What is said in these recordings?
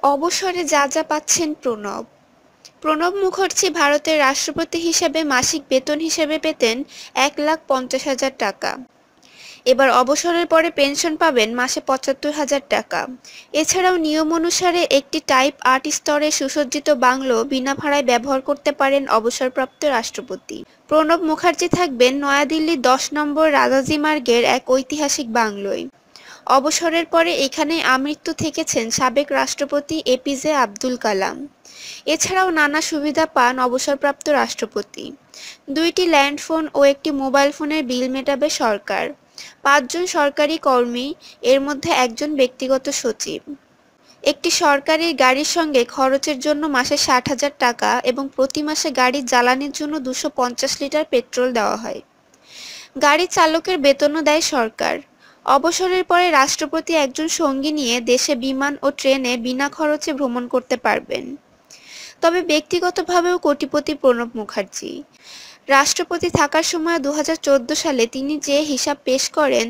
অবসরে যা যা পাচ্ছেন প্রণব। প্রণব মুখার্জি ভারতের রাষ্ট্রপতি হিসেবে মাসিক বেতন হিসেবে পেতেন 1,50,000 টাকা। এবার অবসরের পরে পেনশন পাবেন মাসে 75,000 টাকা। এছাড়াও নিয়ম অনুসারে একটি টাইপ 8 স্তরের সুসজ্জিত বাংলো বিনা ভাড়ায় ব্যবহার করতে পারেন অবসরপ্রাপ্ত রাষ্ট্রপতি। প্রণব মুখার্জি থাকবেন নয়াদিল্লির 10 নম্বর রাজাজি মার্গের এক ঐতিহাসিক বাংলোয়। অবসরের পরে এখানেই আমৃত্যু থেকেছেন সাবেক রাষ্ট্রপতি এপিজে আব্দুল কালাম। এছাড়াও নানা সুবিধা পান অবসরপ্রাপ্ত রাষ্ট্রপতি। 2টি ল্যান্ডফোন ও একটি মোবাইল ফোনের বিল মেটাবে সরকার। 5 জন সরকারি কর্মী, এর মধ্যে একজন ব্যক্তিগত সচিব। একটি সরকারি গাড়ির সঙ্গে খরচের জন্য মাসে 60,000 টাকা এবং প্রতি মাসে গাড়ির জ্বালানির জন্য 250 লিটার পেট্রোল দেওয়া হয়। গাড়ি চালকের বেতনও দেয় সরকার। অবসরের পরে রাষ্ট্রপতি একজন সঙ্গী নিয়ে দেশে বিমান ও ট্রেনে বিনা খরচে ভ্রমণ করতে পারবেন। তবে ব্যক্তিগতভাবেও কোটিপতি প্রণব মুখার্জি। রাষ্ট্রপতি থাকার সময় 2014 সালে তিনি যে হিসাব পেশ করেন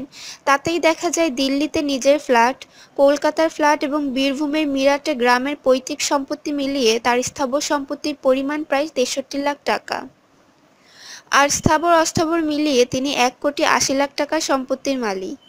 তাতেই দেখা যায় দিল্লিতে নিজের ফ্ল্যাট, কলকাতার ফ্ল্যাট এবং বীরভূমের মিরাটে গ্রামের পৈতৃক সম্পত্তি মিলিয়ে তার স্থাবর সম্পত্তির পরিমাণ প্রায় 63 লাখ টাকা। আর স্থাবর অস্থাবর মিলিয়ে তিনি 1,80,00,000 টাকার সম্পত্তির মালিক।